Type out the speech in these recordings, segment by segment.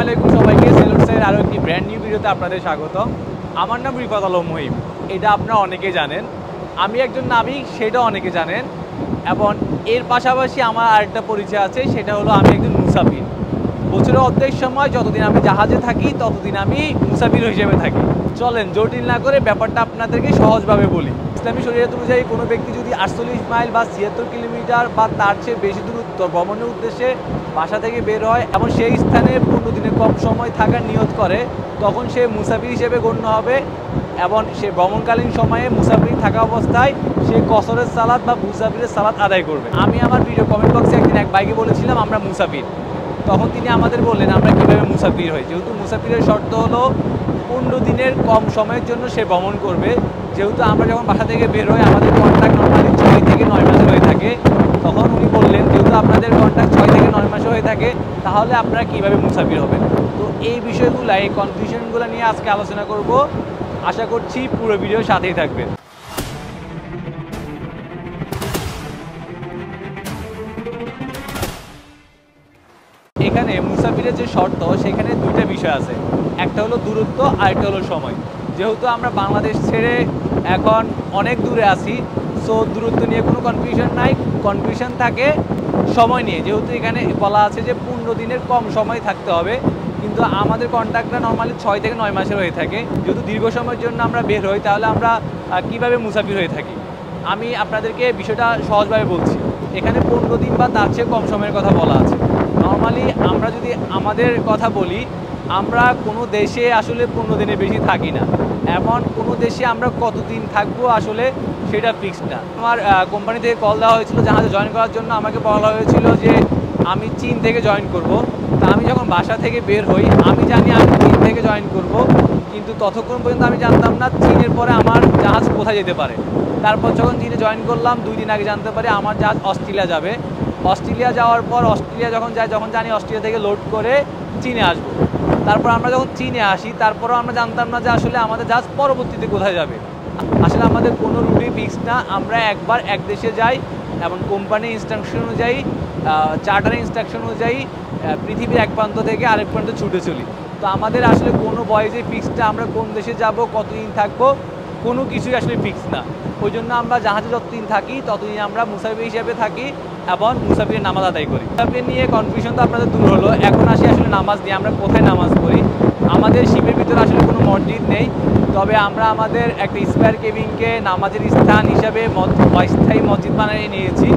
আলাইকুম সবাইকে salute sir আরও একটি ব্র্যান্ড নিউ ভিডিওতে আপনাদের স্বাগত। আমার নাম রিফাত আলম মহিম, এটা আপনারা অনেকে জানেন। আমি একজন নাবিক, সেটা অনেকে জানেন। এবং এর পাশাপাশি আমার আরেকটা পরিচয় আছে, সেটা হলো আমি একজন মুসাফির। বছরের অর্ধেক সময় যতদিন আমি জাহাজে থাকি ততদিন আমি মুসাফির হিসেবে থাকি। চলেন জটিল না করে ব্যাপারটা আপনাদেরকে সহজভাবে বলি। ইসলামী শরীয়ত অনুযায়ী কোনো ব্যক্তি যদি 48 মাইল বা 76 কিলোমিটার বা তার চেয়ে বেশি দূরত্ব ভ্রমণের উদ্দেশ্যে বাসা থেকে বের হয় এবং সেই স্থানে 15 দিনের কম সময় থাকার নিয়ত করে, তখন সে মুসাফির হিসেবে গণ্য হবে। এবং সে ভ্রমণকালীন সময়ে মুসাফির থাকা অবস্থায় সে কসরের সালাত বা মুসাফিরের সালাত আদায় করবে। আমি আমার ভিডিও কমেন্ট বক্সে একদিন এক ভাইকে বলেছিলাম আমরা মুসাফির, তখন তিনি আমাদের বললেন আমরা কীভাবে মুসাফির হই। যেহেতু মুসাফিরের শর্ত হলো 15 দিনের কম সময়ের জন্য সে ভ্রমণ করবে। যেহেতু আমরা যখন বাসা থেকে বের হই আমাদের কন্ট্রাক্ট নর্মালি 6 থেকে 9 মাসে হয়ে থাকে, তখন উনি বললেন যেহেতু আপনাদের কন্ট্রাক্ট 6 থেকে 9 মাসে হয়ে থাকে, তাহলে আপনারা কীভাবে মুসাফির হবেন। তো এই বিষয়গুলো, এই কনফিউশনগুলো নিয়ে আজকে আলোচনা করব। আশা করছি পুরো ভিডিও সাথেই থাকবেন। এখানে মুসাফিরের যে শর্ত, সেখানে দুইটা বিষয় আছে। একটা হলো দূরত্ব, আরেকটা হলো সময়। যেহেতু আমরা বাংলাদেশ ছেড়ে এখন অনেক দূরে আছি, সো দূরত্ব নিয়ে কোনো কনফিউশন নাই। কনফিউশন থাকে সময় নিয়ে। যেহেতু এখানে বলা আছে যে 15 দিনের কম সময় থাকতে হবে, কিন্তু আমাদের কন্ট্রাক্টটা নর্মালি 6 থেকে 9 মাসের হয়ে থাকে। যেহেতু দীর্ঘ সময়ের জন্য আমরা বের হই, তাহলে আমরা কীভাবে মুসাফির হয়ে থাকি আমি আপনাদেরকে বিষয়টা সহজভাবে বলছি। এখানে 15 দিন বা তার চেয়ে কম সময়ের কথা বলা আছে। নর্মালি আমরা যদি আমাদের কথা বলি, আমরা কোনো দেশে আসলে 15 দিনের বেশি থাকি না। এমন কোনো দেশে আমরা কতদিন থাকবো আসলে সেটা ফিক্সড না। আমার কোম্পানি থেকে কল দেওয়া হয়েছিল জাহাজে জয়েন করার জন্য। আমাকে বলা হয়েছিল যে আমি চীন থেকে জয়েন করব। তা আমি যখন বাসা থেকে বের হই, আমি জানি আমি চীন থেকে জয়েন করব, কিন্তু ততক্ষণ পর্যন্ত আমি জানতাম না চীনের পরে আমার জাহাজ কোথায় যেতে পারে। তারপর যখন চীনে জয়েন করলাম, 2 দিন আগে জানতে পারি আমার জাহাজ অস্ট্রেলিয়া যাবে। অস্ট্রেলিয়া যাওয়ার পর অস্ট্রেলিয়া যখন জানি অস্ট্রেলিয়া থেকে লোড করে চীনে আসবো। তারপর আমরা যখন চীনে আসি, তারপরও আমরা জানতাম না যে আসলে আমাদের জাহাজ পরবর্তীতে কোথায় যাবে। আসলে আমাদের কোনো রুটই ফিক্স না। আমরা একবার এক দেশে যাই এবং কোম্পানির ইনস্ট্রাকশন অনুযায়ী, চার্টারের ইনস্ট্রাকশন অনুযায়ী পৃথিবীর এক প্রান্ত থেকে আরেক প্রান্ত ছুটে চলি। তো আমাদের আসলে কোনো বয়সে ফিক্সটা আমরা কোন দেশে যাব, কতদিন থাকবো, কোনো কিছুই আসলে ফিক্স না। ওই জন্য আমরা জাহাজে যতদিন থাকি ততদিন আমরা মুসাফির হিসেবে থাকি এবং মুসাফিরের নামাজ আদায় করি। মুসাফির নিয়ে কনফিউশন তো আপনাদের দূর হলো। এখন আসি আসলে নামাজ নিয়ে। আমরা কোথায় নামাজ পড়ি? আমাদের শিপের ভিতরে আসলে কোনো মসজিদ নেই, তবে আমরা আমাদের একটা স্পেয়ার কেবিনকে নামাজের স্থান হিসাবে অস্থায়ী মসজিদ বানিয়ে নিয়েছি।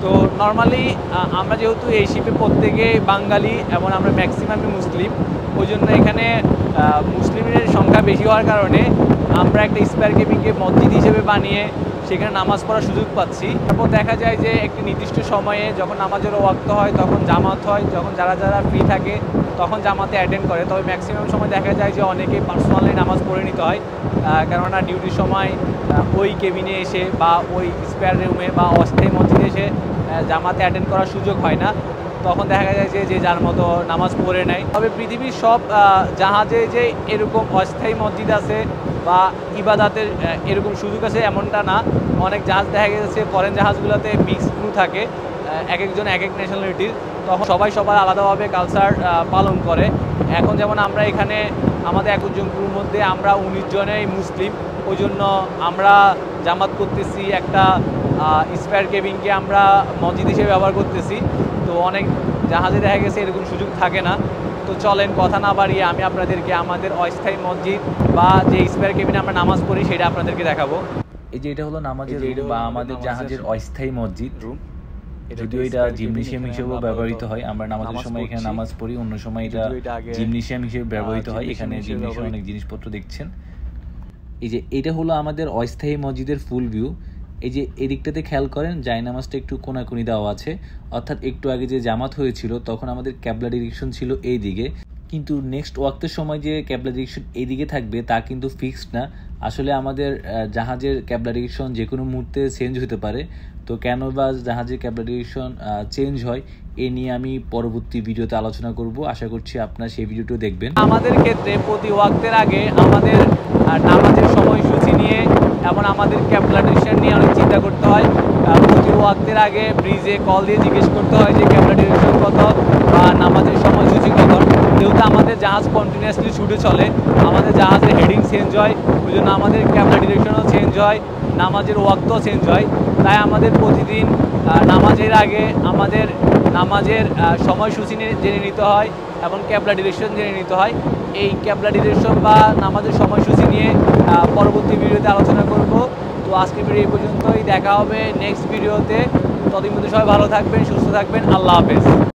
তো নর্মালি আমরা যেহেতু এই শিপে প্রত্যেকে বাঙালি এবং আমরা ম্যাক্সিমামই মুসলিম, ওই জন্য এখানে মুসলিমের সংখ্যা বেশি হওয়ার কারণে আমরা একটা স্পেয়ার কেবিনকে মসজিদ হিসেবে বানিয়ে সেখানে নামাজ পড়ার সুযোগ পাচ্ছি। তারপর দেখা যায় যে একটি নির্দিষ্ট সময়ে যখন নামাজের ওয়াক্ত হয় তখন জামাত হয়, যখন যারা ফ্রি থাকে তখন জামাতে অ্যাটেন্ড করে। তবে ম্যাক্সিমাম সময় দেখা যায় যে অনেকেই পার্সোনালি নামাজ পড়ে নিতে হয়, কেননা ডিউটির সময় ওই কেবিনে এসে বা ওই স্পেয়ার রুমে বা অস্থায়ী মসজিদে এসে জামাতে অ্যাটেন্ড করার সুযোগ হয় না। তখন দেখা যায় যে যার মতো নামাজ পড়ে নেয়। তবে পৃথিবীর সব জাহাজে যে এরকম অস্থায়ী মসজিদ আছে বা ইবাদাতের এরকম সুযোগ আছে এমনটা না। অনেক জাহাজ দেখা গেছে ফরেন জাহাজগুলোতে মিক্স ক্রু থাকে, এক একজন এক এক ন্যাশনালিটির, তখন সবাই সবার আলাদাভাবে কালচার পালন করে। এখন যেমন আমরা এখানে আমাদের 21 জন ক্রুর মধ্যে আমরা 19 জনেই মুসলিম, ওই জন্য আমরা জামাত করতেছি, একটা স্পেয়ার কেবিনকে আমরা মসজিদ হিসেবে ব্যবহার করতেছি। তো অনেক জাহাজে দেখা গেছে এরকম সুযোগ থাকে না। তো চলেন কথা না বাড়িয়ে আমি আপনাদেরকে আমাদের অস্থায়ী মসজিদ বা যে স্পেয়ার কেবিনে আমরা নামাজ পড়ি সেটা আপনাদেরকে দেখাবো। এই যে এটা হলো নামাজের রুম বা আমাদের জাহাজের অস্থায়ী মসজিদ রুম। যদিও এটা জিমনেশিয়াম হিসেবেও ব্যবহৃত হয়। আমরা নামাজের সময় এখানে নামাজ পড়ি, অন্য সময় এটা জিমনেশিয়াম হিসেবে ব্যবহৃত হয়। এখানে জিমনেশিয়াম অনেক জিনিসপত্র দেখছেন। এই যে এটা হলো আমাদের অস্থায়ী মসজিদের ফুল ভিউ। এই যে এদিকটাতে খেয়াল করেন জায়নামাজটা একটু কোনাকুনি দেওয়া আছে, অর্থাৎ একটু আগে যে জামাত হয়েছিল তখন আমাদের ক্যাবলা ডিরেকশন ছিল এই দিকে, কিন্তু নেক্সট ওয়াক্তের সময় যে ক্যাবলা ডিরেকশন এইদিকে থাকবে তা কিন্তু ফিক্সড না। আসলে আমাদের জাহাজের ক্যাবলা ডিরেকশন যে কোনো মুহূর্তে চেঞ্জ হতে পারে। তো কেন বা জাহাজের ক্যাবলা ডিরেকশন চেঞ্জ হয় এ নিয়ে আমি পরবর্তী ভিডিওতে আলোচনা করব। আশা করছি আপনারা সেই ভিডিওটিও দেখবেন। আমাদের ক্ষেত্রে প্রতি ওয়াক্তের আগে আমাদের নামাজের সময়সূচি নিয়ে এবং আমাদের ক্যাবলা ডিরেকশন নিয়ে অনেক চিন্তা করতে হয়। প্রতি ওয়াক্তের আগে ব্রিজে কল দিয়ে জিজ্ঞেস করতে হয় যে ক্যাবলা ডিরেকশন কত বা নামাজের সময়সূচি কত। যেহেতু আমাদের জাহাজ কন্টিনিউয়াসলি ছুটে চলে, আমাদের জাহাজের হেডিং চেঞ্জ হয়, ওই জন্য আমাদের ক্যামেরা ডিরেকশনও চেঞ্জ হয়, নামাজের ওয়াক্তও চেঞ্জ হয়। তাই আমাদের প্রতিদিন নামাজের আগে আমাদের নামাজের সময়সূচি জেনে নিতে হয় এবং ক্যাবলা ডিরেকশন জেনে নিতে হয়। এই ক্যাবলা ডিরেকশন বা নামাজের সময়সূচি নিয়ে পরবর্তী ভিডিওতে আলোচনা করব। তো আজকের ভিডিও এই পর্যন্তই, দেখা হবে নেক্সট ভিডিওতে। ততদিন মধ্যে সবাই ভালো থাকবেন, সুস্থ থাকবেন, আল্লাহ হাফেজ।